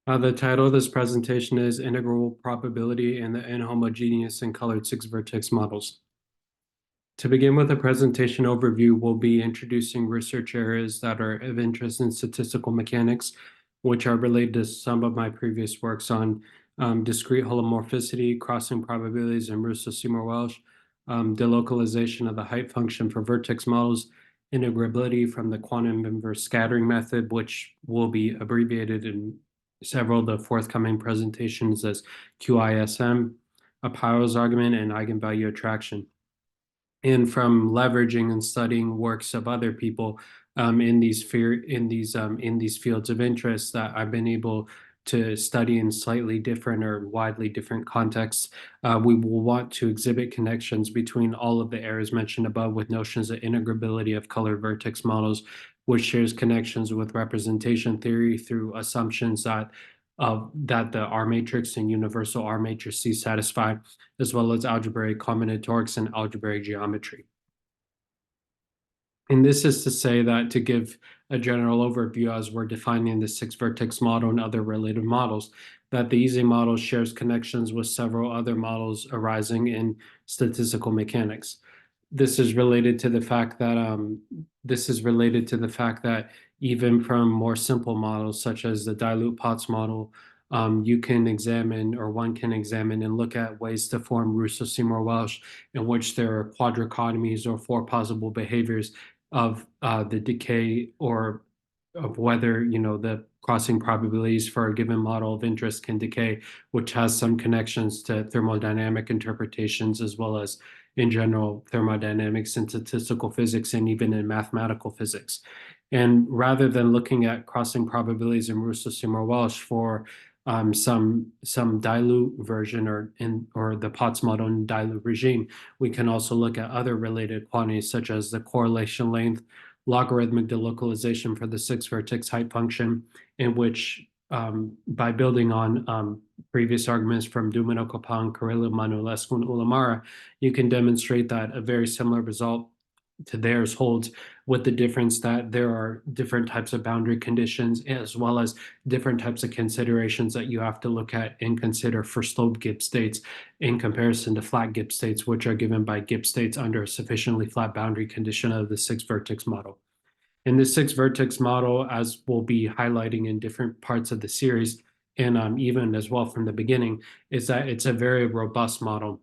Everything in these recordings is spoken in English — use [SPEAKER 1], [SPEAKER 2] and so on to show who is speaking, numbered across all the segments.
[SPEAKER 1] The title of this presentation is Integrable Probability in the Inhomogeneous and Colored Six-Vertex Models. To begin with a presentation overview, we'll be introducing research areas that are of interest in statistical mechanics, which are related to some of my previous works on discrete holomorphicity, crossing probabilities, and Russo-Seymour-Welsh, delocalization of the height function for vertex models, integrability from the quantum inverse scattering method, which will be abbreviated in several of the forthcoming presentations as QISM, a Powell's argument, and eigenvalue attraction. And from leveraging and studying works of other people in these fields of interest, that I've been able to study in slightly different or widely different contexts. We will want to exhibit connections between all of the areas mentioned above with notions of integrability of colored vertex models, which shares connections with representation theory through assumptions that the R matrix and universal R matrices satisfy, as well as algebraic combinatorics and algebraic geometry. And this is to say that to give a general overview as we're defining the six-vertex model and other related models, that the Ising model shares connections with several other models arising in statistical mechanics. This is related to the fact that even from more simple models such as the dilute Potts model, you can examine, or one can examine and look at ways to form Russo-Seymour-Welsh in which there are quadrichotomies or four possible behaviors of the decay or of whether the crossing probabilities for a given model of interest can decay, which has some connections to thermodynamic interpretations as well as in general thermodynamics and statistical physics and even in mathematical physics. And rather than looking at crossing probabilities in Russo-Seymour-Welsh for some dilute version or the Potts model in dilute regime, we can also look at other related quantities such as the correlation length, logarithmic delocalization for the six-vertex height function, in which by building on previous arguments from Dumino, Copan, Carrillo, Manuelescu, and Ulamara, you can demonstrate that a very similar result to theirs holds, with the difference that there are different types of boundary conditions as well as different types of considerations that you have to look at and consider for sloped Gibbs states in comparison to flat Gibbs states, which are given by Gibbs states under a sufficiently flat boundary condition of the six-vertex model. In the six-vertex model, as we'll be highlighting in different parts of the series, and even as well from the beginning, is that it's a very robust model.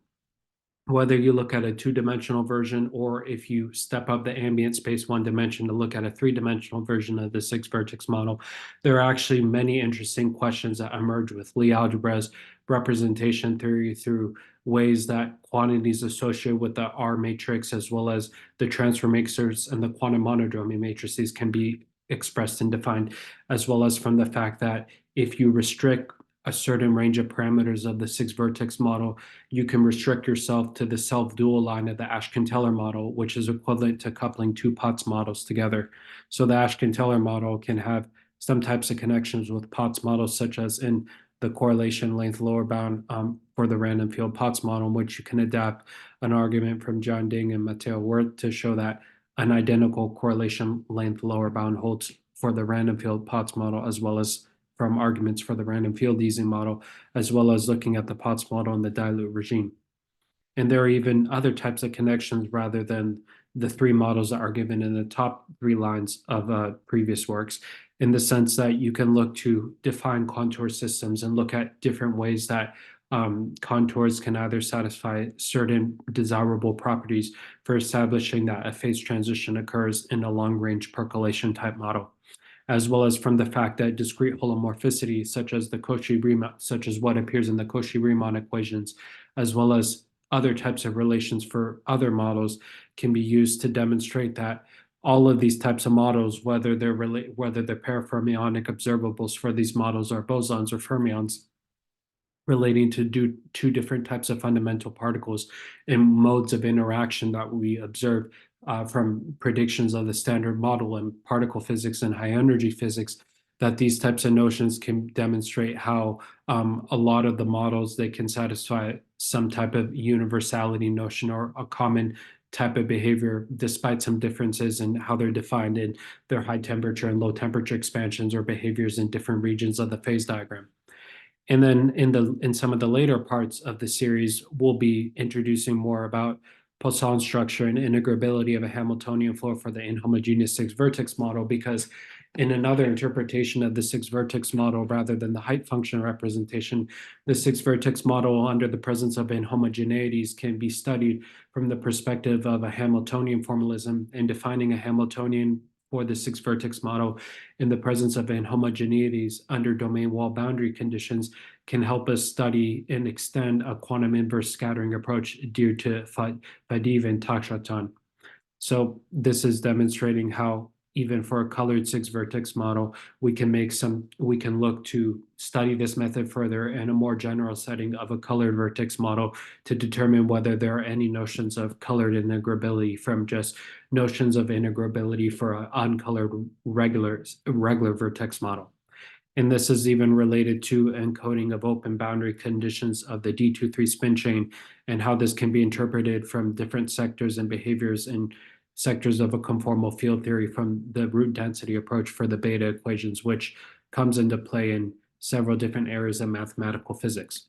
[SPEAKER 1] Whether you look at a two-dimensional version or if you step up the ambient space one dimension to look at a three-dimensional version of the six-vertex model, there are actually many interesting questions that emerge with Lie algebras, representation theory through ways that quantities associated with the R matrix as well as the transfer matrix and the quantum monodromy matrices can be expressed and defined, as well as from the fact that if you restrict a certain range of parameters of the six-vertex model, you can restrict yourself to the self-dual line of the Ashkin-Teller model, which is equivalent to coupling two Potts models together. So the Ashkin-Teller model can have some types of connections with Potts models, such as in the correlation length lower bound for the random field Potts model, in which you can adapt an argument from John Ding and Matteo Wirth to show that an identical correlation length lower bound holds for the random field Potts model, as well as from arguments for the random field Ising model, as well as looking at the Potts model and the dilute regime. And there are even other types of connections rather than the three models that are given in the top three lines of previous works, in the sense that you can look to define contour systems and look at different ways that contours can either satisfy certain desirable properties for establishing that a phase transition occurs in a long-range percolation type model, as well as from the fact that discrete holomorphicity, such as what appears in the Cauchy-Riemann equations, as well as other types of relations for other models, can be used to demonstrate that all of these types of models, whether they're parafermionic observables for these models are bosons or fermions, relating to two different types of fundamental particles and modes of interaction that we observe from predictions of the standard model in particle physics and high energy physics, that these types of notions can demonstrate how a lot of the models, they can satisfy some type of universality notion or a common type of behavior, despite some differences in how they're defined in their high temperature and low temperature expansions or behaviors in different regions of the phase diagram. And then in some of the later parts of the series, we'll be introducing more about Poisson structure and integrability of a Hamiltonian flow for the inhomogeneous six-vertex model, because in another interpretation of the six-vertex model, rather than the height function representation, the six-vertex model under the presence of inhomogeneities can be studied from the perspective of a Hamiltonian formalism, and defining a Hamiltonian for the six-vertex model in the presence of inhomogeneities under domain wall boundary conditions can help us study and extend a quantum inverse scattering approach due to Fadiv and Takshatan. So this is demonstrating how even for a colored six-vertex model, we can look to study this method further in a more general setting of a colored vertex model to determine whether there are any notions of colored integrability from just notions of integrability for an uncolored regular vertex model. And this is even related to encoding of open boundary conditions of the D23 spin chain and how this can be interpreted from different sectors and behaviors in sectors of a conformal field theory from the root density approach for the beta equations, which comes into play in several different areas of mathematical physics.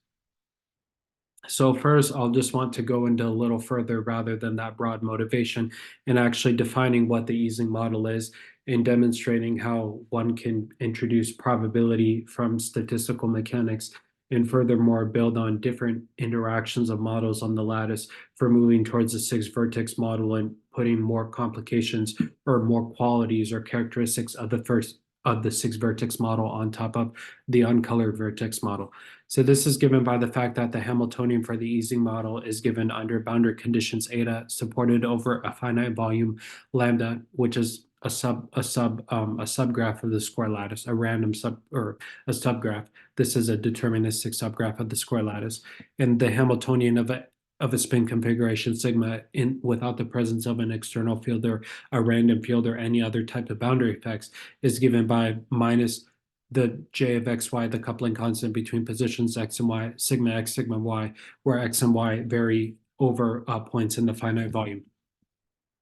[SPEAKER 1] So first, I'll just want to go into a little further rather than that broad motivation and actually defining what the Ising model is and demonstrating how one can introduce probability from statistical mechanics and furthermore build on different interactions of models on the lattice for moving towards the six-vertex model and putting more complications or more qualities or characteristics of the six-vertex model on top of the uncolored vertex model. So this is given by the fact that the Hamiltonian for the Ising model is given under boundary conditions eta supported over a finite volume lambda, which is a subgraph of the square lattice, a random a subgraph. This is a deterministic subgraph of the square lattice, and the Hamiltonian of a spin configuration sigma without the presence of an external field or a random field or any other type of boundary effects is given by minus the j of xy, the coupling constant between positions x and y, sigma x, sigma y, where x and y vary over points in the finite volume.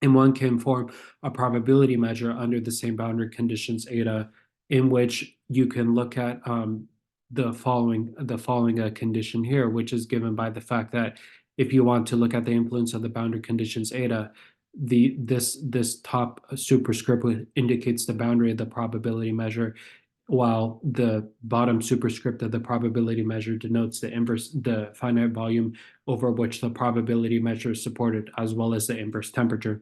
[SPEAKER 1] And one can form a probability measure under the same boundary conditions eta, in which you can look at the following condition here, which is given by the fact that if you want to look at the influence of the boundary conditions eta, this top superscript indicates the boundary of the probability measure, while the bottom superscript of the probability measure denotes the finite volume over which the probability measure is supported, as well as the inverse temperature.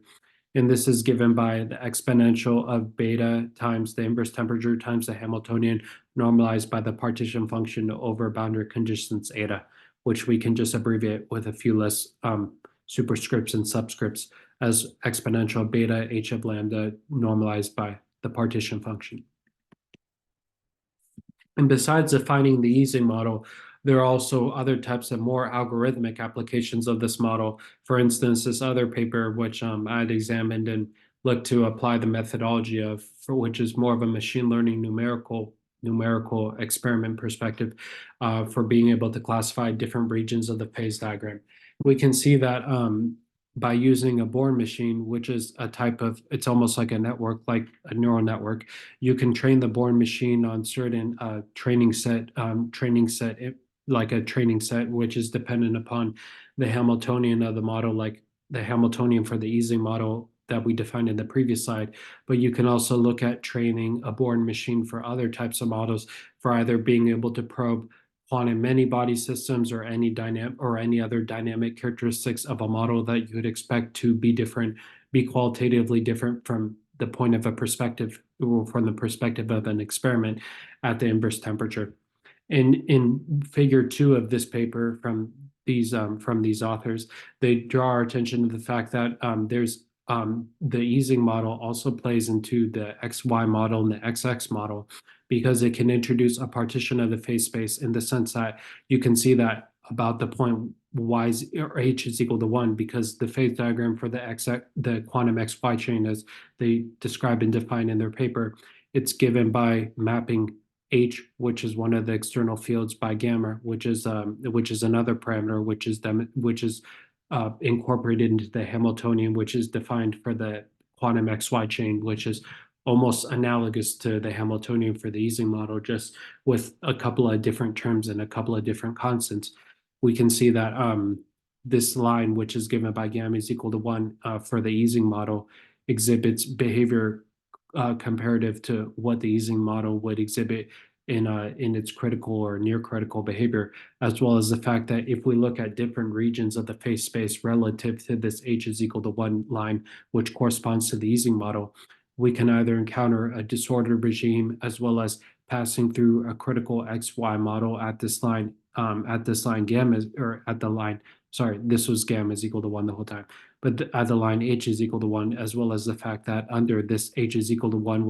[SPEAKER 1] And this is given by the exponential of beta times the inverse temperature times the Hamiltonian normalized by the partition function over boundary conditions eta, which we can just abbreviate with a few less superscripts and subscripts as exponential beta h of lambda normalized by the partition function. And besides defining the Ising model, there are also other types of more algorithmic applications of this model. For instance, this other paper, which I had examined and looked to apply the methodology of, for which is more of a machine learning numerical experiment perspective for being able to classify different regions of the phase diagram. We can see that by using a Born machine, which is a type of, it's almost like a network, like a neural network. You can train the Born machine on certain training set, like a training set, which is dependent upon the Hamiltonian of the model, like the Hamiltonian for the Ising model that we defined in the previous slide. But you can also look at training a Born machine for other types of models for either being able to probe quantum many-body systems or any other dynamic characteristics of a model that you would expect to be qualitatively different from the point of a perspective, or from the perspective of an experiment at the inverse temperature. In figure 2 of this paper from these authors, they draw our attention to the fact that there's the Ising model also plays into the XY model and the XX model, because it can introduce a partition of the phase space in the sense that you can see that about the point y or h is equal to 1, because the phase diagram for the quantum XY chain, as they describe and define in their paper, it's given by mapping h, which is one of the external fields, by gamma, which is another parameter, which is incorporated into the Hamiltonian, which is defined for the quantum XY chain, which is almost analogous to the Hamiltonian for the Ising model, just with a couple of different terms and a couple of different constants. We can see that this line, which is given by gamma is equal to 1 for the Ising model, exhibits behavior comparative to what the Ising model would exhibit in its critical or near critical behavior, as well as the fact that if we look at different regions of the phase space relative to this h is equal to 1 line, which corresponds to the Ising model, we can either encounter a disordered regime as well as passing through a critical XY model at this line gamma, or at the line, sorry, this was gamma is equal to 1 the whole time, but at the line h is equal to 1, as well as the fact that under this h is equal to 1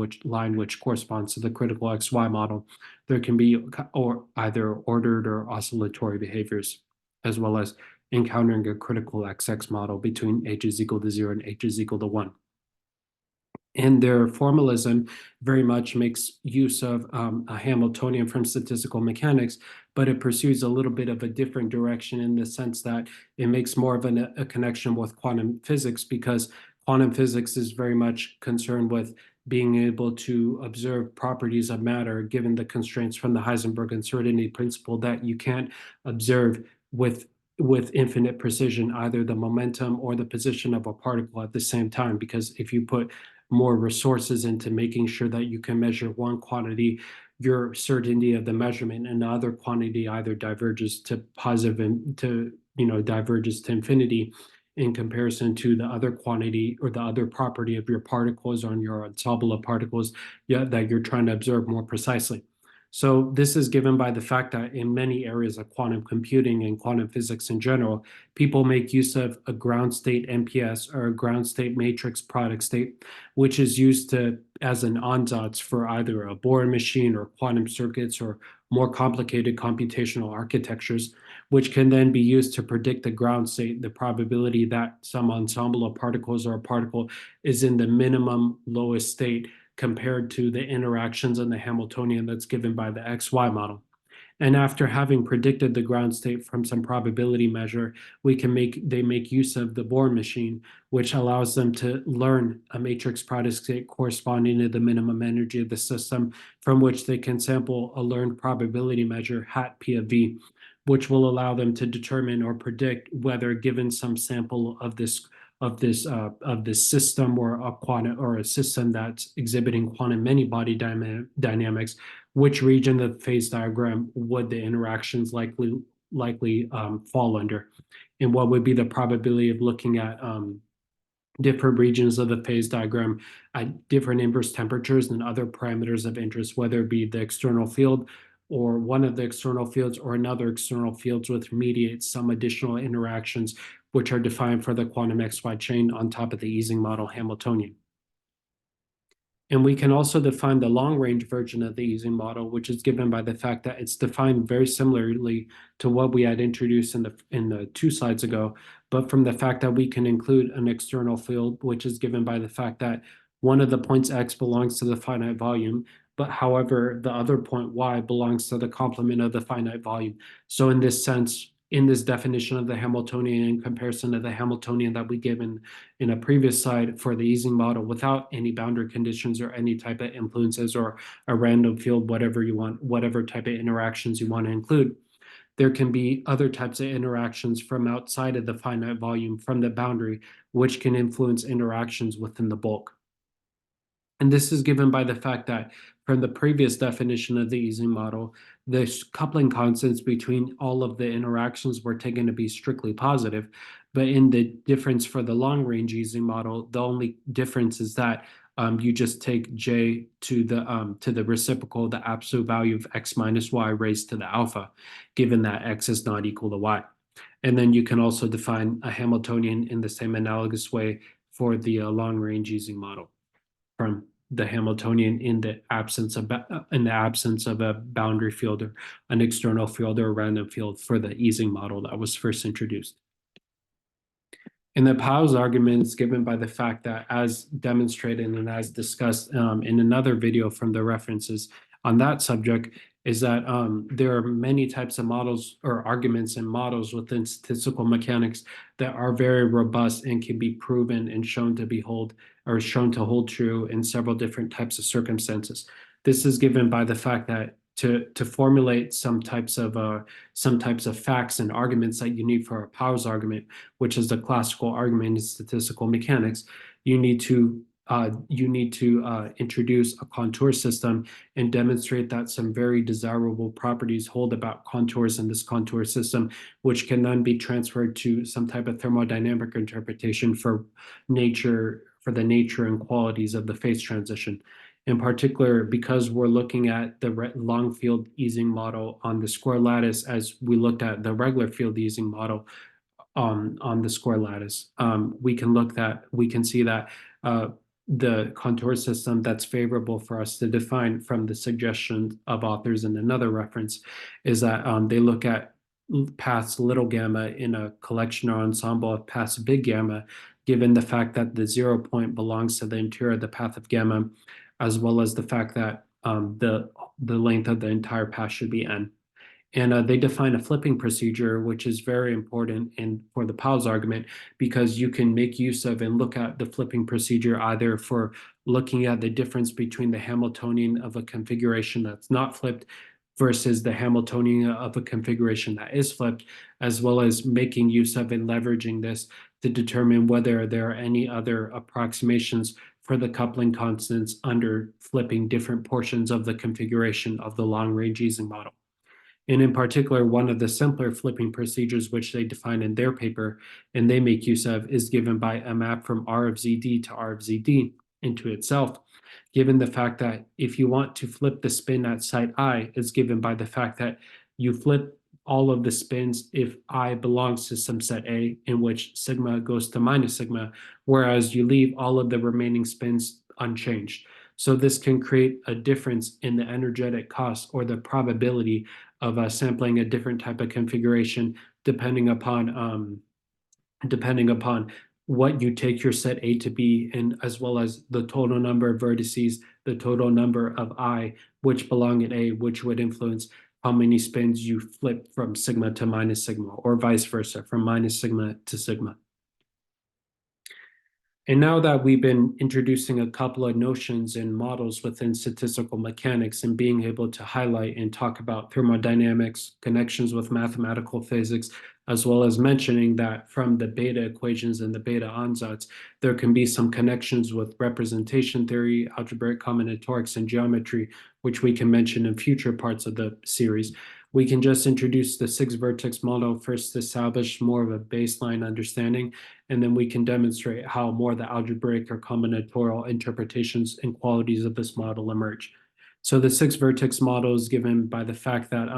[SPEAKER 1] which corresponds to the critical XY model, there can be either ordered or oscillatory behaviors, as well as encountering a critical XX model between h is equal to 0 and h is equal to 1. And their formalism very much makes use of a Hamiltonian from statistical mechanics, but it pursues a little bit of a different direction in the sense that it makes more of a connection with quantum physics, because quantum physics is very much concerned with being able to observe properties of matter given the constraints from the Heisenberg uncertainty principle that you can't observe with infinite precision either the momentum or the position of a particle at the same time, because if you put more resources into making sure that you can measure one quantity, your certainty of the measurement and the other quantity either diverges to positive and diverges to infinity in comparison to the other quantity or the other property of your particles on your ensemble of particles that you're trying to observe more precisely. So this is given by the fact that in many areas of quantum computing and quantum physics in general, people make use of a ground state MPS, or a ground state matrix product state, which is used as an ansatz for either a Bohr machine or quantum circuits or more complicated computational architectures, which can then be used to predict the ground state, the probability that some ensemble of particles or a particle is in the minimum lowest state compared to the interactions in the Hamiltonian that's given by the XY model. And after having predicted the ground state from some probability measure, they make use of the Bohr machine, which allows them to learn a matrix product state corresponding to the minimum energy of the system, from which they can sample a learned probability measure, hat P of V, which will allow them to determine or predict whether, given some sample of this system, or a system that's exhibiting quantum many-body dynamics, which region of the phase diagram would the interactions likely fall under, and what would be the probability of looking at different regions of the phase diagram at different inverse temperatures and other parameters of interest, whether it be the external field or one of the external fields or another external fields, which mediates some additional interactions which are defined for the quantum XY chain on top of the Ising model Hamiltonian. And we can also define the long-range version of the Ising model, which is given by the fact that it's defined very similarly to what we had introduced in the 2 slides ago, but from the fact that we can include an external field, which is given by the fact that one of the points x belongs to the finite volume, but however, the other point y belongs to the complement of the finite volume. So in this sense, in this definition of the Hamiltonian in comparison to the Hamiltonian that we give in a previous slide for the Ising model, without any boundary conditions or any type of influences or a random field, whatever you want, whatever type of interactions you want to include, there can be other types of interactions from outside of the finite volume, from the boundary, which can influence interactions within the bulk. And this is given by the fact that from the previous definition of the Ising model, the coupling constants between all of the interactions were taken to be strictly positive. But in the difference for the long-range Ising model, the only difference is that you just take j to the reciprocal, the absolute value of x minus y raised to the alpha, given that x is not equal to y. And then you can also define a Hamiltonian in the same analogous way for the long-range Ising model from the Hamiltonian in the absence of a boundary field or an external field or a random field for the Ising model that was first introduced. And the Pauw's argument is given by the fact that, as demonstrated and as discussed in another video from the references, on that subject is that there are many types of models or arguments and models within statistical mechanics that are very robust and can be proven and shown to be hold or shown to hold true in several different types of circumstances. This is given by the fact that to formulate some types of facts and arguments that you need for a powers argument, which is the classical argument in statistical mechanics, you need to introduce a contour system and demonstrate that some very desirable properties hold about contours in this contour system, which can then be transferred to some type of thermodynamic interpretation for the nature and qualities of the phase transition. In particular, because we're looking at the long field easing model on the square lattice as we looked at the regular field easing model on the square lattice, we can see that the contour system that's favorable for us to define from the suggestion of authors in another reference is that they look at paths little gamma in a collection or ensemble of paths big gamma, given the fact that the 0 point belongs to the interior of the path of gamma, as well as the fact that the length of the entire path should be n. And they define a flipping procedure, which is very important for the Powell's argument, because you can make use of and look at the flipping procedure either for looking at the difference between the Hamiltonian of a configuration that's not flipped versus the Hamiltonian of a configuration that is flipped, as well as making use of and leveraging this to determine whether there are any other approximations for the coupling constants under flipping different portions of the configuration of the long-range easing model. And in particular, one of the simpler flipping procedures which they define in their paper and they make use of is given by a map from R of ZD to R of ZD into itself, given the fact that if you want to flip the spin at site I, is given by the fact that you flip all of the spins if I belongs to some set A in which sigma goes to minus sigma, whereas you leave all of the remaining spins unchanged. So this can create a difference in the energetic cost or the probability of sampling a different type of configuration depending upon what you take your set A to be, and as well as the total number of vertices, the total number of I which belong in A, which would influence how many spins you flip from sigma to minus sigma, or vice versa, from minus sigma to sigma. And now that we've been introducing a couple of notions and models within statistical mechanics and being able to highlight and talk about thermodynamics, connections with mathematical physics, as well as mentioning that from the beta equations and the beta ansatz, there can be some connections with representation theory, algebraic combinatorics, and geometry, which we can mention in future parts of the series. We can just introduce the six-vertex model first to establish more of a baseline understanding, and then we can demonstrate how more the algebraic or combinatorial interpretations and qualities of this model emerge. So the six-vertex model is given by the fact that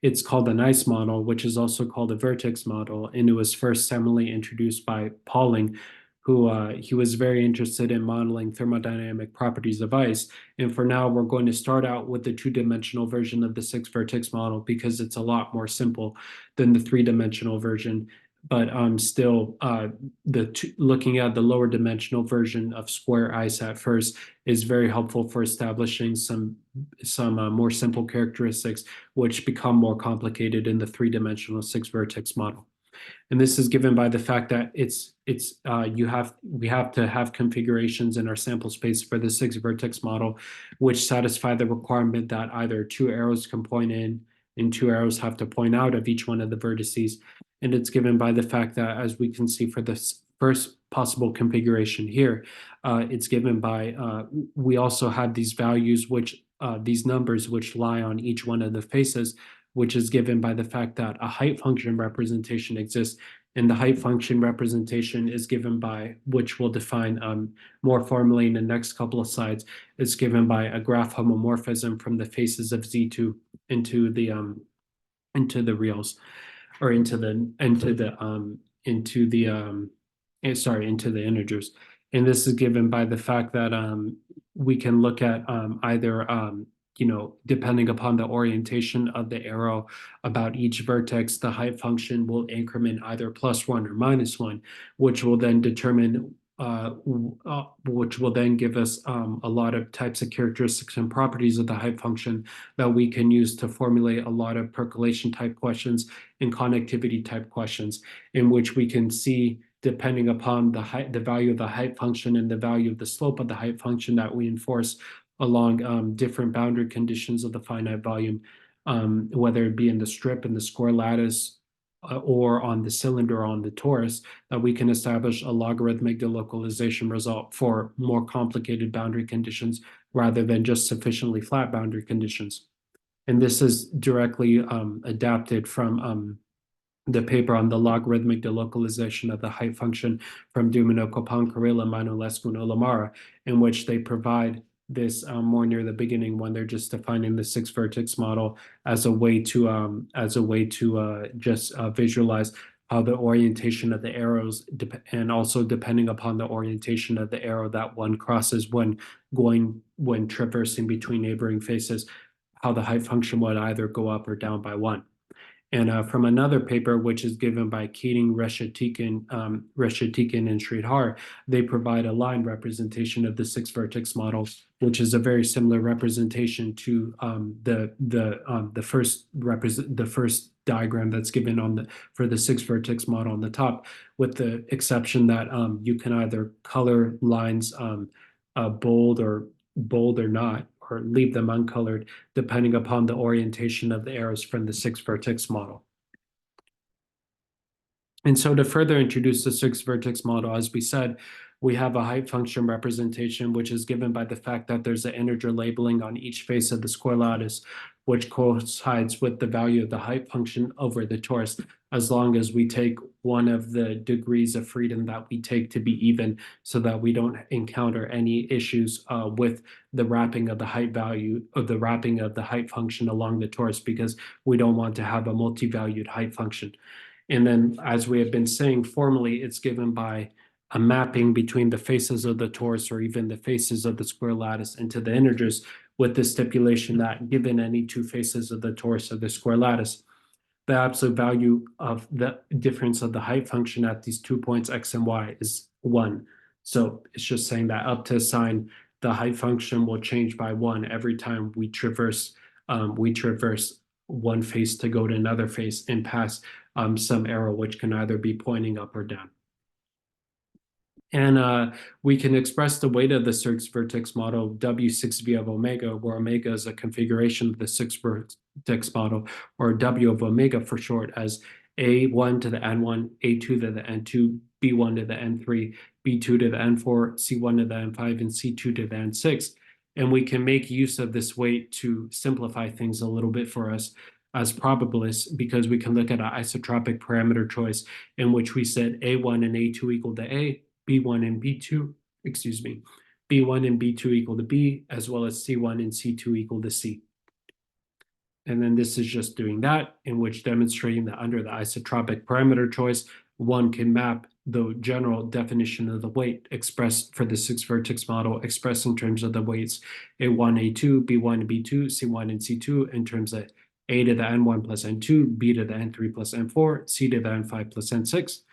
[SPEAKER 1] it's called a nice model, which is also called a vertex model, and it was first seminally introduced by Pauling, who he was very interested in modeling thermodynamic properties of ice. And for now, we're going to start out with the two-dimensional version of the six-vertex model because it's a lot more simple than the three-dimensional version. But still, looking at the lower dimensional version of square ice at first is very helpful for establishing some more simple characteristics, which become more complicated in the three-dimensional six-vertex model. And this is given by the fact that we have to have configurations in our sample space for the six-vertex model, which satisfy the requirement that either two arrows can point in and two arrows have to point out of each one of the vertices. And it's given by the fact that, as we can see for this first possible configuration here, it's given by, we also have these values, these numbers which lie on each one of the faces, which is given by the fact that a height function representation exists. And the height function representation is given by, which we'll define more formally in the next couple of slides, is given by a graph homomorphism from the faces of Z2 into the reals, or into the integers. And this is given by the fact that we can look at either depending upon the orientation of the arrow about each vertex, the height function will increment either +1 or -1, which will then determine which will then give us a lot of types of characteristics and properties of the height function that we can use to formulate a lot of percolation type questions and connectivity type questions, in which we can see, depending upon the value of the height function and the value of the slope of the height function that we enforce along different boundary conditions of the finite volume, whether it be in the strip, in the square lattice, or on the cylinder or on the torus, that we can establish a logarithmic delocalization result for more complicated boundary conditions rather than just sufficiently flat boundary conditions. And this is directly adapted from the paper on the logarithmic delocalization of the height function from Dumino, Copan, Carrilla, Manolescu, and Olamara, in which they provide this more near the beginning when they're just defining the six-vertex model as a way to just visualize how the orientation of the arrows, and also depending upon the orientation of the arrow that one crosses when traversing between neighboring faces, how the height function would either go up or down by one. And from another paper, which is given by Keating, Reshatikin, and Sridhar, they provide a line representation of the six-vertex model, which is a very similar representation to the first diagram that's given for the six-vertex model on the top, with the exception that you can either color lines bold or not, or leave them uncolored, depending upon the orientation of the arrows from the six-vertex model. And so to further introduce the six-vertex model, as we said, we have a height function representation, which is given by the fact that there's an integer labeling on each face of the square lattice, which coincides with the value of the height function over the torus, as long as we take one of the degrees of freedom that we take to be even, so that we don't encounter any issues with the wrapping of the height value, or the wrapping of the height function along the torus, because we don't want to have a multi-valued height function. And then, as we have been saying formally, it's given by a mapping between the faces of the torus, or even the faces of the square lattice, into the integers, with the stipulation that given any two faces of the torus of the square lattice, the absolute value of the difference of the height function at these 2 points, x and y, is 1. So it's just saying that up to a sign, the height function will change by 1 every time we traverse one face to go to another face and pass some arrow, which can either be pointing up or down. And we can express the weight of the six-vertex model, W6V of omega, where omega is a configuration of the six-vertex model, or W of omega for short, as A1 to the N1, A2 to the N2, B1 to the N3, B2 to the N4, C1 to the N5, and C2 to the N6. And we can make use of this weight to simplify things a little bit for us as probabilists, because we can look at an isotropic parameter choice in which we set A1 and A2 equal to A, B1 and B2, B1 and B2 equal to B, as well as C1 and C2 equal to C. And then this is just doing that, in which demonstrating that under the isotropic parameter choice, one can map the general definition of the weight expressed for the six-vertex model, expressed in terms of the weights A1, A2, B1 and B2, C1 and C2, in terms of A to the N1 plus N2, B to the N3 plus N4, C to the N5 plus N6.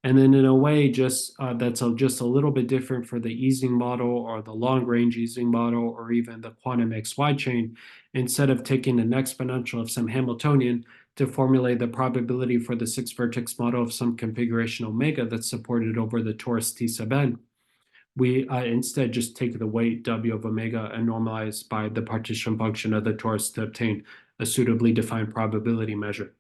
[SPEAKER 1] And then in a way, just that's just a little bit different for the Ising model, or the long-range Ising model, or even the quantum XY chain. Instead of taking an exponential of some Hamiltonian to formulate the probability for the six-vertex model of some configuration omega that's supported over the torus T sub n, we instead just take the weight W of omega and normalize by the partition function of the torus to obtain a suitably defined probability measure.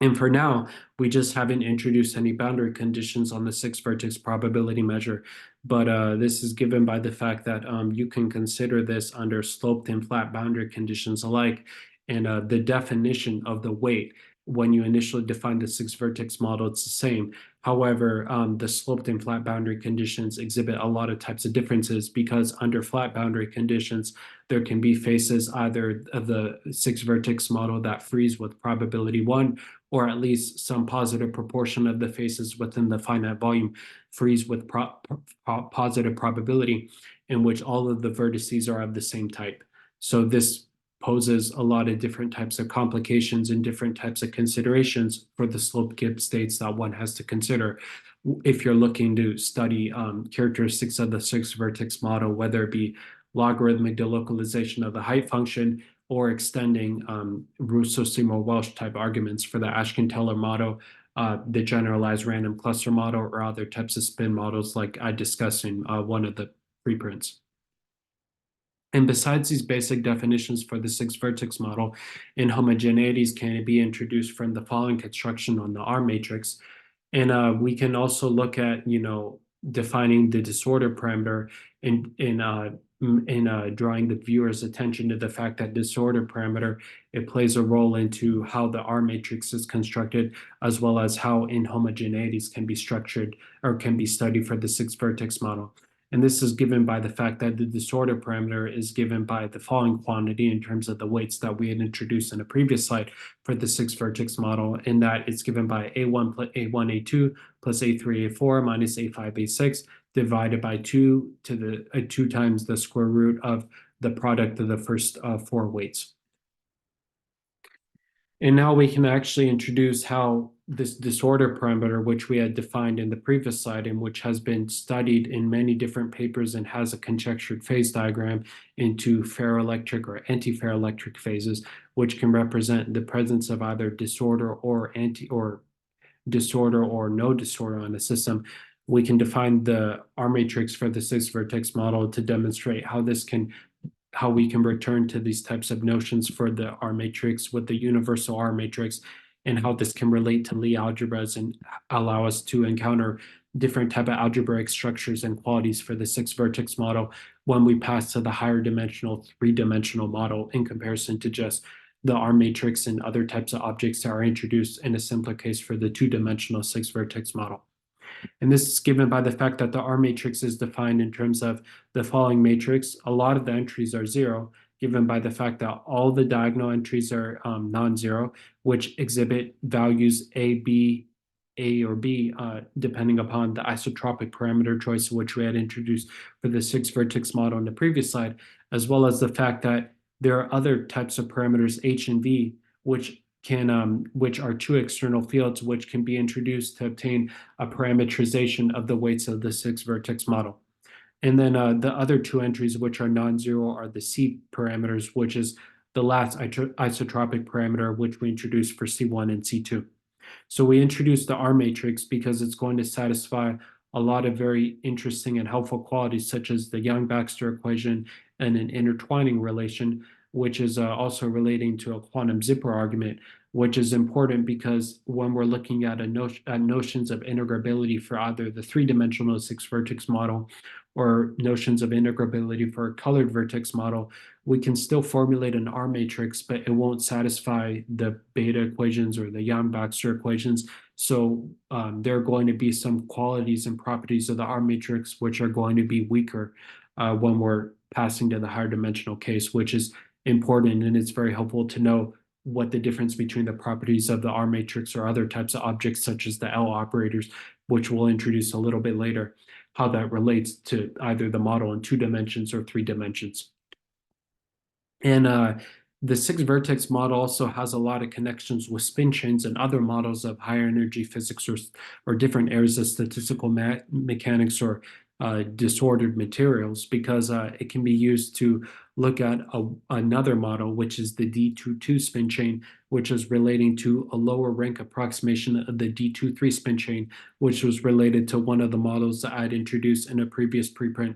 [SPEAKER 1] And for now, we just haven't introduced any boundary conditions on the six-vertex probability measure, but this is given by the fact that you can consider this under sloped and flat boundary conditions alike. And the definition of the weight, when you initially define the six-vertex model, it's the same. However, the sloped and flat boundary conditions exhibit a lot of types of differences, because under flat boundary conditions, there can be faces either of the six-vertex model that freeze with probability 1, or at least some positive proportion of the faces within the finite volume freeze with positive probability, in which all of the vertices are of the same type. So this poses a lot of different types of complications and different types of considerations for the slope Gibbs states that one has to consider. if you're looking to study characteristics of the six-vertex model, whether it be logarithmic delocalization of the height function or extending Russo-Seymour-Welsh type arguments for the Ashkin-Teller model, the generalized random cluster model, or other types of spin models like I discussed in one of the preprints. And besides these basic definitions for the six-vertex model, inhomogeneities can be introduced from the following construction on the R matrix. And we can also look at, defining the disorder parameter in drawing the viewer's attention to the fact that disorder parameter, it plays a role into how the R matrix is constructed, as well as how inhomogeneities can be structured or can be studied for the six-vertex model. And this is given by the fact that the disorder parameter is given by the following quantity in terms of the weights that we had introduced in a previous slide for the six-vertex model, in that it's given by A1 plus A1, A2 plus A3, A4 minus A5, A6 divided by 2 to the 2 times the square root of the product of the first 4 weights. And now we can actually introduce how this disorder parameter, which we had defined in the previous slide and which has been studied in many different papers and has a conjectured phase diagram into ferroelectric or antiferroelectric phases, which can represent the presence of either disorder or disorder or no disorder on the system. We can define the R matrix for the six-vertex model to demonstrate how we can return to these types of notions for the R matrix with the universal R matrix, and how this can relate to Lie algebras and allow us to encounter different type of algebraic structures and qualities for the six-vertex model when we pass to the higher dimensional three-dimensional model, in comparison to just the R matrix and other types of objects that are introduced in a simpler case for the two-dimensional six-vertex model. And this is given by the fact that the R matrix is defined in terms of the following matrix. A lot of the entries are 0, given by the fact that all the diagonal entries are non-zero, which exhibit values A, B, A, or B, depending upon the isotropic parameter choice, which we had introduced for the six-vertex model in the previous slide, as well as the fact that there are other types of parameters, H and V, which are two external fields, which can be introduced to obtain a parametrization of the weights of the six-vertex model. And then the other two entries, which are non-zero, are the C parameters, which is the last isotropic parameter, which we introduced for C1 and C2. So we introduced the R matrix because it's going to satisfy a lot of very interesting and helpful qualities, such as the Yang-Baxter equation and an intertwining relation, which is also relating to a quantum zipper argument, which is important because when we're looking at notions of integrability for either the three-dimensional six-vertex model or notions of integrability for a colored vertex model, we can still formulate an R matrix, but it won't satisfy the beta equations or the Yang-Baxter equations. So there are going to be some qualities and properties of the R matrix which are going to be weaker when we're passing to the higher dimensional case, which is important, and it's very helpful to know what the difference between the properties of the R matrix or other types of objects such as the L operators, which we'll introduce a little bit later, how that relates to either the model in 2 dimensions or 3 dimensions. And the six-vertex model also has a lot of connections with spin chains and other models of higher energy physics or different areas of statistical mechanics or disordered materials, because it can be used to look at another model, which is the D22 spin chain, which is relating to a lower rank approximation of the D23 spin chain, which was related to one of the models that I'd introduced in a previous preprint,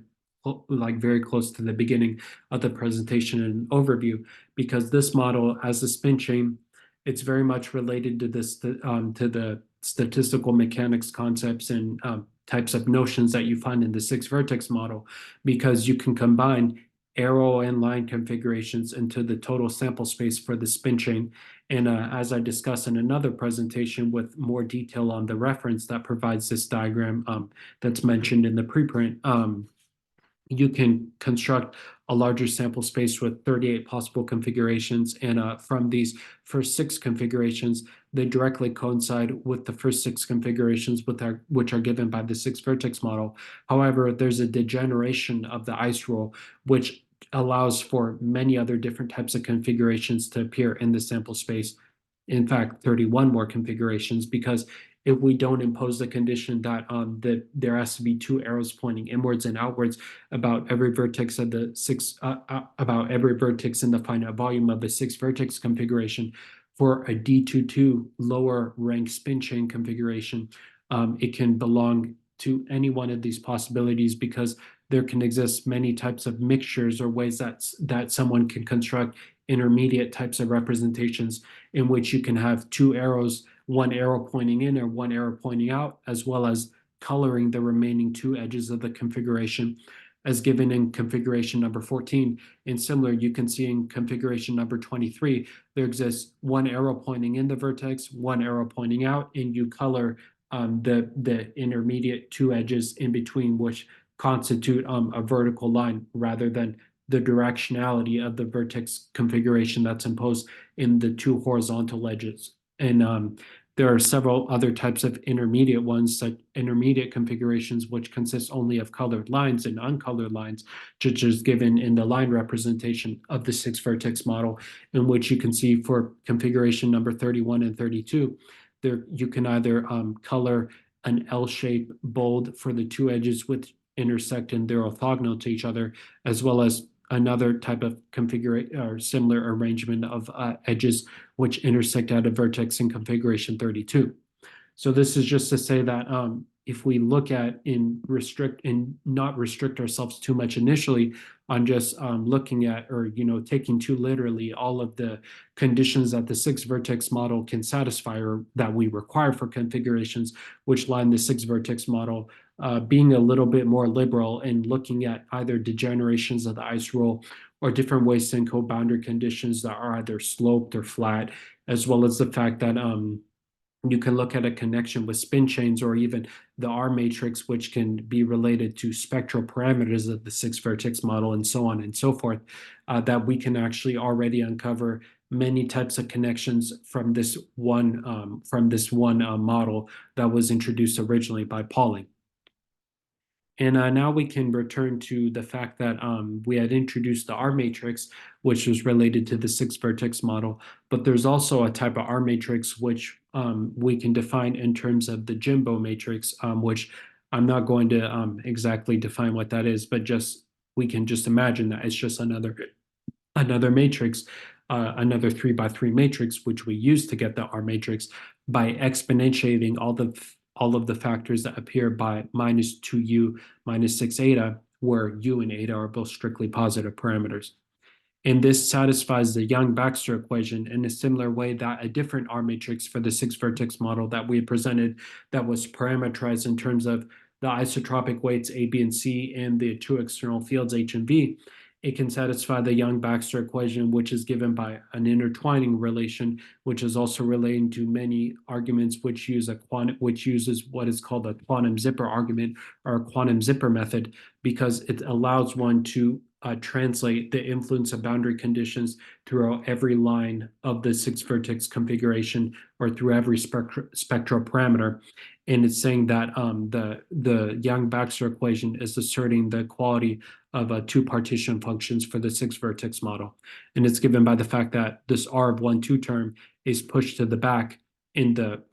[SPEAKER 1] like very close to the beginning of the presentation and overview, because this model as a spin chain, it's very much related to this to the statistical mechanics concepts and types of notions that you find in the six-vertex model, because you can combine arrow and line configurations into the total sample space for the spin chain. And as I discussed in another presentation with more detail on the reference that provides this diagram that's mentioned in the preprint, you can construct a larger sample space with 38 possible configurations. And from these first 6 configurations, they directly coincide with the first 6 configurations which are given by the six-vertex model. However, there's a degeneration of the ice rule, which allows for many other different types of configurations to appear in the sample space. In fact, 31 more configurations, because if we don't impose the condition that there has to be two arrows pointing inwards and outwards about every vertex of the about every vertex in the finite volume of the six vertex configuration for a D22 lower rank spin chain configuration, it can belong to any one of these possibilities because there can exist many types of mixtures or ways that someone can construct intermediate types of representations in which you can have two arrows, one arrow pointing in or one arrow pointing out, as well as coloring the remaining two edges of the configuration as given in configuration number 14. And similar, you can see in configuration number 23, there exists one arrow pointing in the vertex, one arrow pointing out, and you color the intermediate two edges in between, which constitute a vertical line rather than the directionality of the vertex configuration that's imposed in the two horizontal edges. And there are several other types of intermediate ones, such intermediate configurations, which consist only of colored lines and uncolored lines, such as given in the line representation of the six vertex model, in which you can see for configuration number 31 and 32, there you can either color an L-shaped bold for the two edges which intersect and they're orthogonal to each other, as well as another type of configuration or similar arrangement of edges which intersect at a vertex in configuration 32. So this is just to say that if we look at and not restrict ourselves too much initially on just looking at or taking too literally all of the conditions that the six vertex model can satisfy or that we require for configurations which lie in the six vertex model, being a little bit more liberal and looking at either degenerations of the ice roll or different ways to encode boundary conditions that are either sloped or flat, as well as the fact that you can look at a connection with spin chains or even the R matrix, which can be related to spectral parameters of the six vertex model and so on and so forth, that we can actually already uncover many types of connections from this one model that was introduced originally by Pauling. And now we can return to the fact that we had introduced the R matrix, which was related to the six vertex model, but there's also a type of R matrix which we can define in terms of the Jimbo matrix, which I'm not going to exactly define what that is, but just we can just imagine that it's just another matrix, another 3x3 matrix, which we use to get the R matrix by exponentiating all of the factors that appear by minus 2u minus 6 eta, where u and eta are both strictly positive parameters. And this satisfies the Young-Baxter equation in a similar way that a different R matrix for the six vertex model that we presented that was parameterized in terms of the isotropic weights A, B, and C and the two external fields H and V, it can satisfy the Young-Baxter equation, which is given by an intertwining relation, which is also relating to many arguments which uses what is called a quantum zipper argument or a quantum zipper method, because it allows one to translate the influence of boundary conditions throughout every line of the six vertex configuration or through every spectral parameter. And it's saying that the Young-Baxter equation is asserting the quality of two partition functions for the six vertex model. And it's given by the fact that this R of 1, 2 term is pushed to the back in the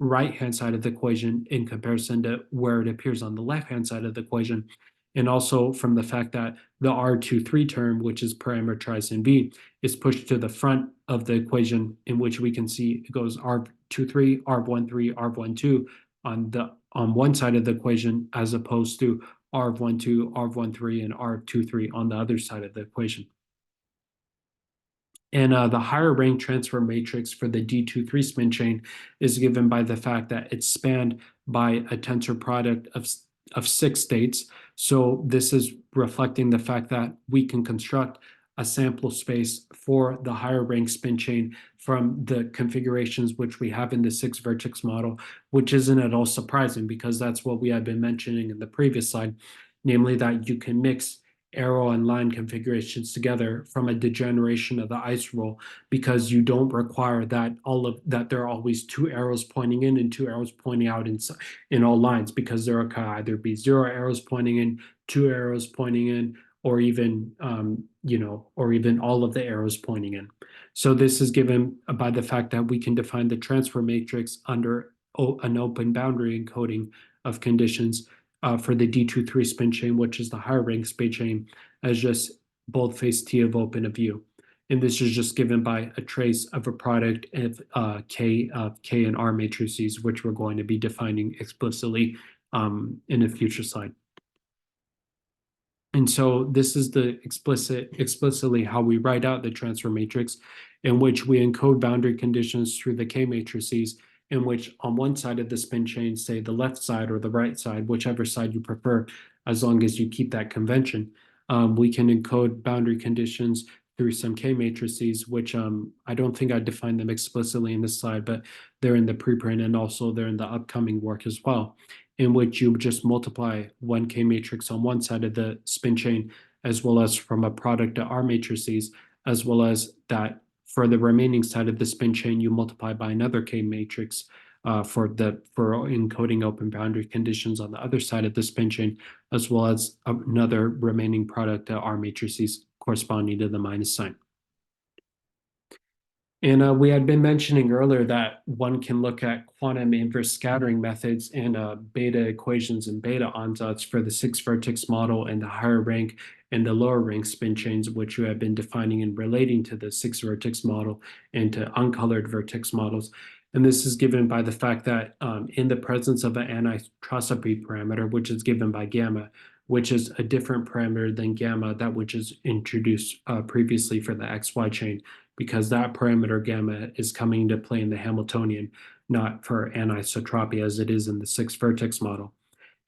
[SPEAKER 1] right-hand side of the equation in comparison to where it appears on the left-hand side of the equation. And also from the fact that the R23 term, which is parameterized in V, is pushed to the front of the equation, in which we can see it goes R23, R13, R12 on one side of the equation, as opposed to R12, R13, and R23 on the other side of the equation. And the higher rank transfer matrix for the D23 spin chain is given by the fact that it's spanned by a tensor product of 6 states. So this is reflecting the fact that we can construct a sample space for the higher rank spin chain from the configurations which we have in the six vertex model, which isn't at all surprising because that's what we had been mentioning in the previous slide, namely that you can mix arrow and line configurations together from a degeneration of the ice roll, because you don't require that there are always two arrows pointing in and two arrows pointing out in all lines, because there can either be 0 arrows pointing in, 2 arrows pointing in, or even all of the arrows pointing in. So this is given by the fact that we can define the transfer matrix under an open boundary encoding of conditions for the D23 spin chain, which is the higher rank spin chain, as just boldface T of open of U. And this is just given by a trace of a product of K and R matrices, which we're going to be defining explicitly in a future slide. And so this is the explicitly how we write out the transfer matrix, in which we encode boundary conditions through the K matrices, in which on one side of the spin chain, say the left side or the right side, whichever side you prefer, as long as you keep that convention, we can encode boundary conditions through some K matrices, which I don't think I defined them explicitly in this slide, but they're in the preprint and also they're in the upcoming work as well, in which you just multiply one K matrix on one side of the spin chain, as well as from a product of R matrices, as well as that for the remaining side of the spin chain, you multiply by another K matrix for encoding open boundary conditions on the other side of the spin chain, as well as another remaining product of R matrices corresponding to the minus sign. And we had been mentioning earlier that one can look at quantum inverse scattering methods and beta equations and beta ansatz for the six-vertex model and the higher rank and the lower rank spin chains, which you have been defining and relating to the six-vertex model and to uncolored vertex models. And this is given by the fact that in the presence of an anisotropy parameter, which is given by gamma, which is a different parameter than gamma that which is introduced previously for the XY chain, because that parameter gamma is coming into play in the Hamiltonian, not for anisotropy as it is in the six-vertex model.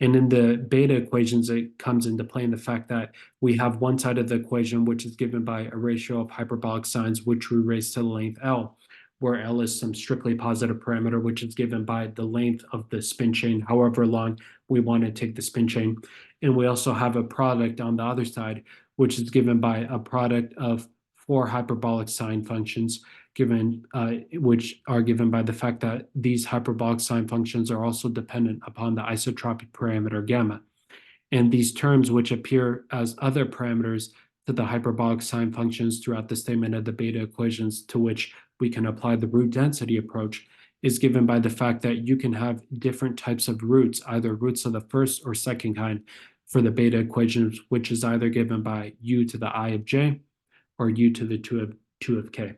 [SPEAKER 1] And in the beta equations, it comes into play in the fact that we have one side of the equation, which is given by a ratio of hyperbolic signs, which we raise to the length L, where L is some strictly positive parameter, which is given by the length of the spin chain, however long we want to take the spin chain. And we also have a product on the other side, which is given by a product of four hyperbolic sign functions, which are given by the fact that these hyperbolic sign functions are also dependent upon the isotropic parameter gamma. And these terms, which appear as other parameters to the hyperbolic sign functions throughout the statement of the beta equations, to which we can apply the root density approach, is given by the fact that you can have different types of roots, either roots of the first or second kind for the beta equations, which is either given by u to the I of j or u to the 2 of k.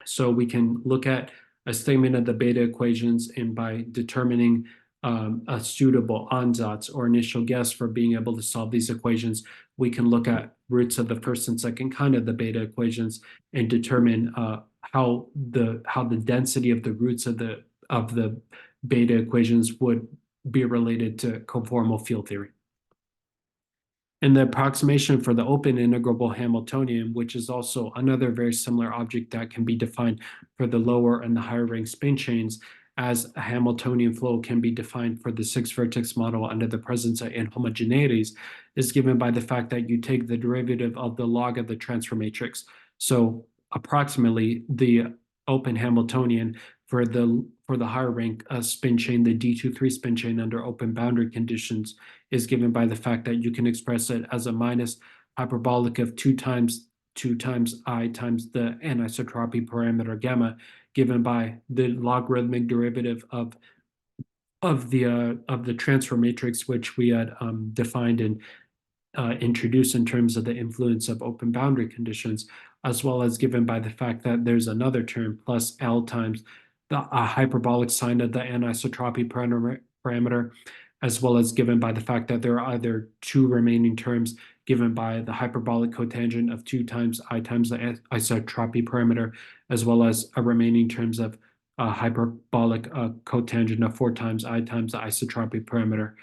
[SPEAKER 1] So we can look at a statement of the beta equations, and by determining a suitable ansatz or initial guess for being able to solve these equations, we can look at roots of the first and second kind of the beta equations and determine how the density of the roots of the beta equations would be related to conformal field theory. And the approximation for the open integrable Hamiltonian, which is also another very similar object that can be defined for the lower and the higher rank spin chains, as a Hamiltonian flow can be defined for the six-vertex model under the presence of inhomogeneities, is given by the fact that you take the derivative of the log of the transfer matrix. So approximately the open Hamiltonian for the higher rank spin chain, the D23 spin chain under open boundary conditions, is given by the fact that you can express it as a minus hyperbolic of 2 times I times the anisotropy parameter gamma, given by the logarithmic derivative of the transfer matrix, which we had defined and introduced in terms of the influence of open boundary conditions, as well as given by the fact that there's another term plus L times the hyperbolic sign of the anisotropy parameter, as well as given by the fact that there are either two remaining terms given by the hyperbolic cotangent of 2 times I times the isotropy parameter, as well as a remaining terms of hyperbolic cotangent of 4 times I times the isotropy parameter,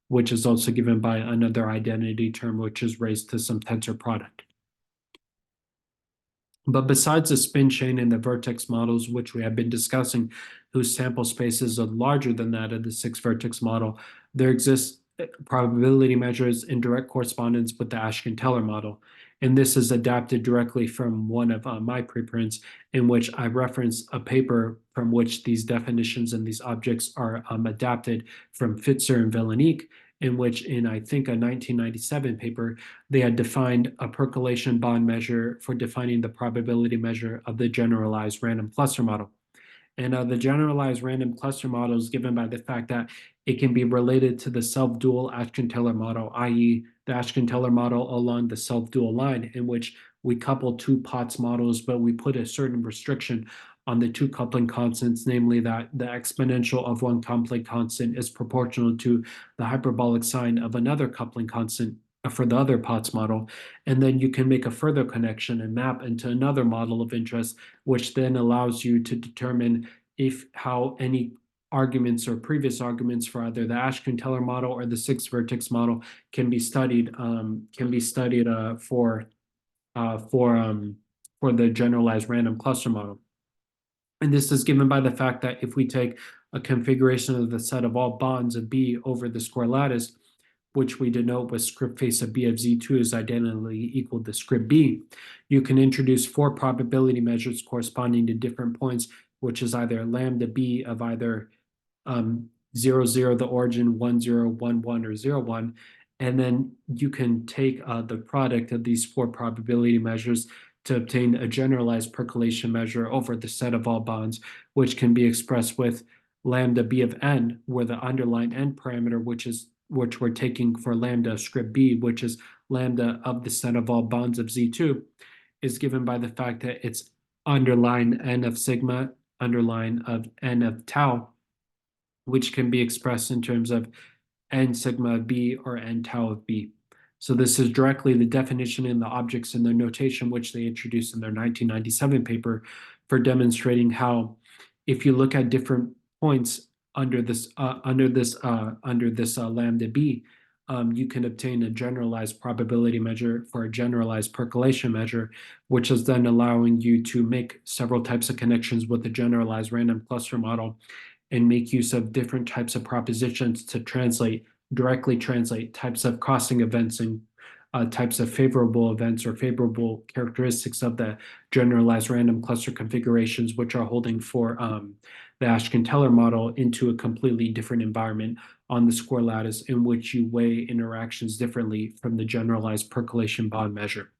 [SPEAKER 1] which is also given by another identity term, which is raised to some tensor product. But besides the spin chain and the vertex models, which we have been discussing, whose sample spaces are larger than that of the six-vertex model, there exists probability measures in direct correspondence with the Ashkin-Teller model. And this is adapted directly from one of my preprints, in which I reference a paper from which these definitions and these objects are adapted from Fitzer and Villenique, in which in, I think, a 1997 paper, they had defined a percolation bond measure for defining the probability measure of the generalized random cluster model. And the generalized random cluster model is given by the fact that it can be related to the self-dual Ashken-Taylor model, i.e., the Ashken-Taylor model along the self-dual line, in which we couple two Potts models, but we put a certain restriction on the two coupling constants, namely that the exponential of one coupling constant is proportional to the hyperbolic sign of another coupling constant for the other Potts model. And then you can make a further connection and map into another model of interest, which then allows you to determine if how any arguments or previous arguments for either the Ashken-Teller model or the six-vertex model can be studied for the generalized random cluster model. And this is given by the fact that if we take a configuration of the set of all bonds of B over the square lattice, which we denote with script face of B of Z2 is identically equal to script B, you can introduce four probability measures corresponding to different points, which is either lambda B of either 0, 0, the origin, 1, 0, 1, 1, or 0, 1. And then you can take the product of these four probability measures to obtain a generalized percolation measure over the set of all bonds, which can be expressed with lambda B of n, where the underlying n parameter, which we're taking for lambda script B, which is lambda of the set of all bonds of Z2, is given by the fact that it's underline n of sigma, underline of n of tau, which can be expressed in terms of n sigma of B or n tau of B. So this is directly the definition in the objects in the notation, which they introduced in their 1997 paper for demonstrating how if you look at different points under this lambda B, you can obtain a generalized probability measure for a generalized percolation measure, which is then allowing you to make several types of connections with the generalized random cluster model and make use of different types of propositions to directly translate types of crossing events and types of favorable events or favorable characteristics of the generalized random cluster configurations, which are holding for the Ashken-Teller model into a completely different environment on the square lattice in which you weigh interactions differently from the generalized percolation bond measure.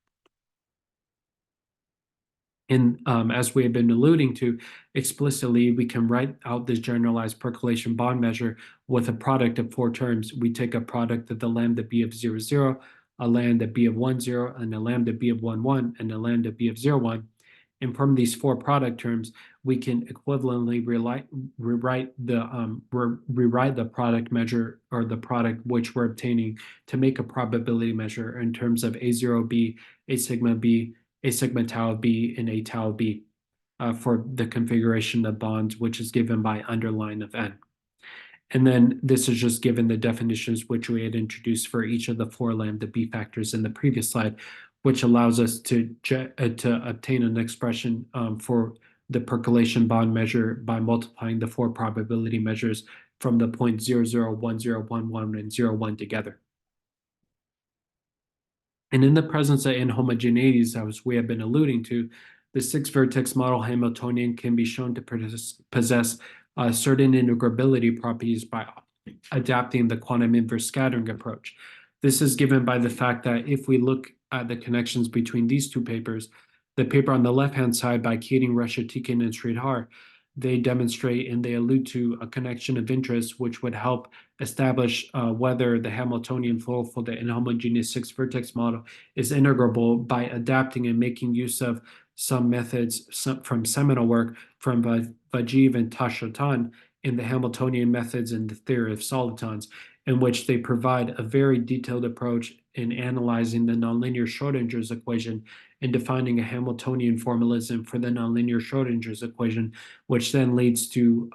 [SPEAKER 1] And as we have been alluding to explicitly, we can write out this generalized percolation bond measure with a product of four terms. We take a product of the lambda B of 0, 0, a lambda B of 1, 0, and a lambda B of 1, 1, and a lambda B of 0, 1. And from these four product terms, we can equivalently rewrite the product measure or the product which we're obtaining to make a probability measure in terms of A0B, A sigma B, A sigma tau B, and A tau B for the configuration of bonds, which is given by underline of N. And then this is just given the definitions which we had introduced for each of the four lambda B factors in the previous slide, which allows us to obtain an expression for the percolation bond measure by multiplying the four probability measures from the point 0, 0, 1, 0, 1, 1, and 0, 1 together. And in the presence of inhomogeneities, as we have been alluding to, the six-vertex model Hamiltonian can be shown to possess certain integrability properties by adapting the quantum inverse scattering approach. This is given by the fact that if we look at the connections between these two papers, the paper on the left-hand side by Keating, Rashatikian, and Sridhar, they demonstrate and they allude to a connection of interest which would help establish whether the Hamiltonian flow for the inhomogeneous six-vertex model is integrable by adapting and making use of some methods from seminal work from Vajeev and Tashatan in the Hamiltonian methods and the theory of solitons, in which they provide a very detailed approach in analyzing the nonlinear Schrodinger's equation and defining a Hamiltonian formalism for the nonlinear Schrodinger's equation, which then leads to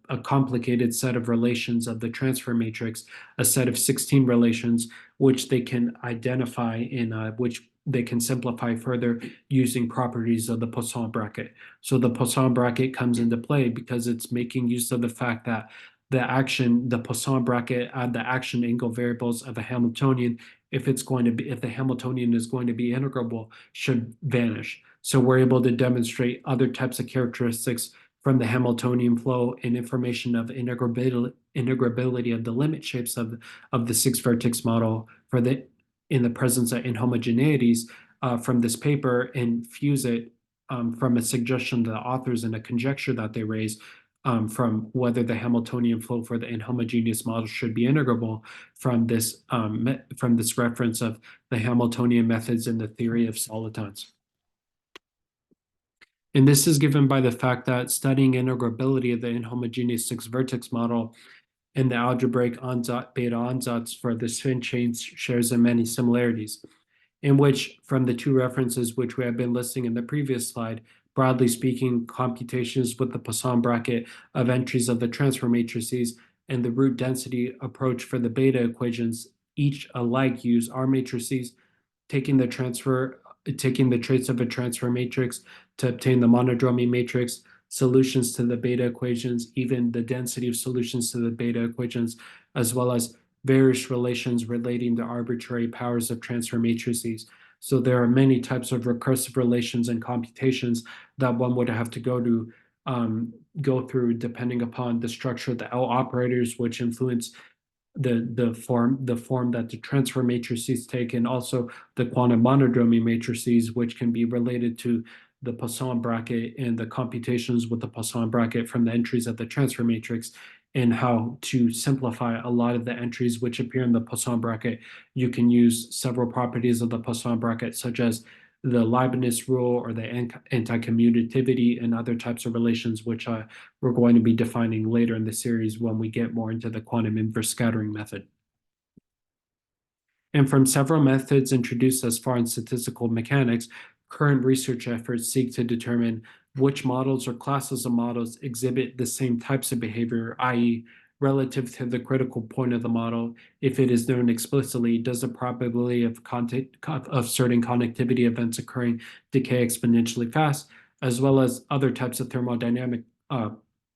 [SPEAKER 1] a complicated set of relations of the transfer matrix, a set of 16 relations, which they can identify in which they can simplify further using properties of the Poisson bracket. So the Poisson bracket comes into play because it's making use of the fact that the Poisson bracket add the action angle variables of a Hamiltonian if the Hamiltonian is going to be integrable should vanish. So we're able to demonstrate other types of characteristics from the Hamiltonian flow and information of integrability of the limit shapes of the six-vertex model in the presence of inhomogeneities from this paper and fuse it from a suggestion to the authors and a conjecture that they raise from whether the Hamiltonian flow for the inhomogeneous model should be integrable from this reference of the Hamiltonian methods in the theory of solitons. And this is given by the fact that studying integrability of the inhomogeneous six-vertex model and the algebraic beta ansatz for the spin chains shares in many similarities, in which, from the two references which we have been listing in the previous slide, broadly speaking, computations with the Poisson bracket of entries of the transfer matrices and the root density approach for the beta equations each alike use R matrices, taking the traits of a transfer matrix to obtain the monodromy matrix, solutions to the beta equations, even the density of solutions to the beta equations, as well as various relations relating to arbitrary powers of transfer matrices. So there are many types of recursive relations and computations that one would have to go through depending upon the structure of the L operators, which influence the form that the transfer matrices take, and also the quantum monodromy matrices, which can be related to the Poisson bracket and the computations with the Poisson bracket from the entries of the transfer matrix, and how to simplify a lot of the entries which appear in the Poisson bracket. You can use several properties of the Poisson bracket, such as the Leibniz rule or the anti-commutativity and other types of relations, which we're going to be defining later in the series when we get more into the quantum inverse scattering method. And from several methods introduced thus far in statistical mechanics, current research efforts seek to determine which models or classes of models exhibit the same types of behavior, i.e., relative to the critical point of the model. If it is known explicitly, does the probability of certain connectivity events occurring decay exponentially fast, as well as other types of thermodynamic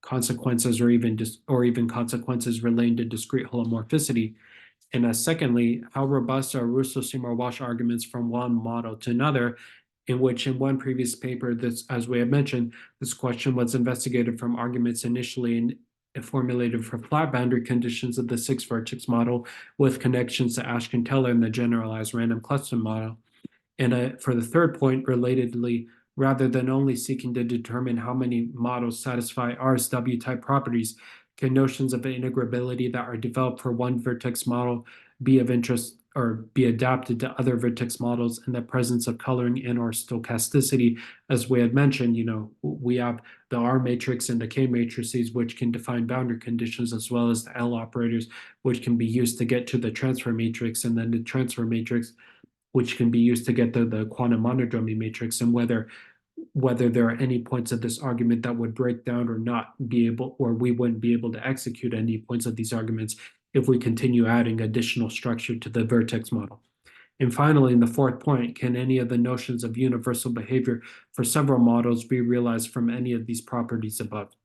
[SPEAKER 1] consequences or even consequences relating to discrete holomorphicity? And secondly, how robust are Russo-Seymour-Walsh arguments from one model to another, in which in one previous paper, as we have mentioned, this question was investigated from arguments initially formulated for flat boundary conditions of the six-vertex model with connections to Ashkin-Teller and the generalized random cluster model. And for the third point, relatedly, rather than only seeking to determine how many models satisfy RSW-type properties, can notions of integrability that are developed for one vertex model be of interest or be adapted to other vertex models in the presence of coloring and or stochasticity? As we had mentioned, we have the R matrix and the K matrices, which can define boundary conditions, as well as the L operators, which can be used to get to the transfer matrix, and then the transfer matrix, which can be used to get the quantum monodromy matrix, and whether there are any points of this argument that would break down or not be able, or we wouldn't be able to execute any points of these arguments if we continue adding additional structure to the vertex model. And finally, in the fourth point, can any of the notions of universal behavior for several models be realized from any of these properties above?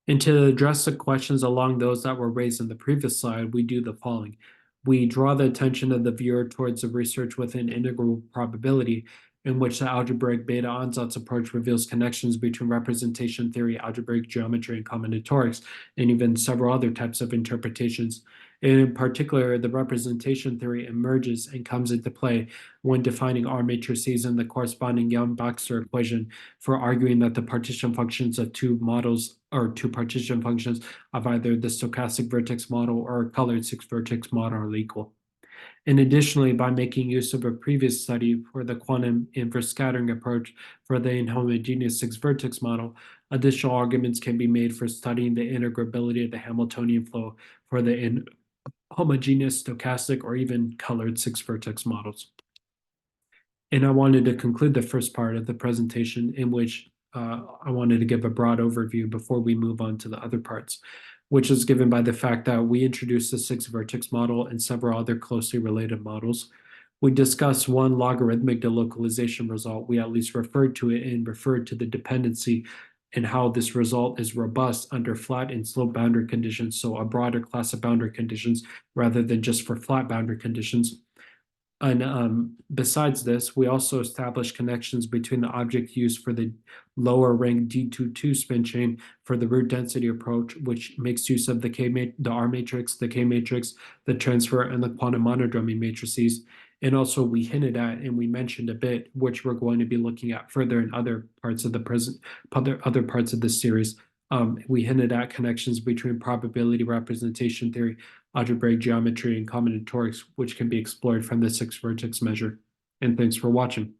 [SPEAKER 1] And to address the questions along those that were raised in the previous slide, we do the following. We draw the attention of the viewer towards the research within integral probability, in which the algebraic beta ansatz approach reveals connections between representation theory, algebraic geometry, and combinatorics, and even several other types of interpretations. And in particular, the representation theory emerges and comes into play when defining R matrices and the corresponding Young-Baxter equation for arguing that the partition functions of two models or two partition functions of either the stochastic vertex model or colored six-vertex model are equal. And additionally, by making use of a previous study for the quantum inverse scattering approach for the inhomogeneous six-vertex model, additional arguments can be made for studying the integrability of the Hamiltonian flow for the inhomogeneous stochastic or even colored six-vertex models. And I wanted to conclude the first part of the presentation, in which I wanted to give a broad overview before we move on to the other parts, which is given by the fact that we introduced the six-vertex model and several other closely related models. We discussed one logarithmic delocalization result. We at least referred to it and referred to the dependency and how this result is robust under flat and slope boundary conditions, so a broader class of boundary conditions rather than just for flat boundary conditions. And besides this, we also established connections between the object used for the lower rank D22 spin chain for the root density approach, which makes use of the R matrix, the K matrix, the transfer, and the quantum monodromy matrices. And also we hinted at and we mentioned a bit, which we're going to be looking at further in other parts of the present, other parts of this series. We hinted at connections between probability representation theory, algebraic geometry, and combinatorics, which can be explored from the six-vertex measure. And thanks for watching.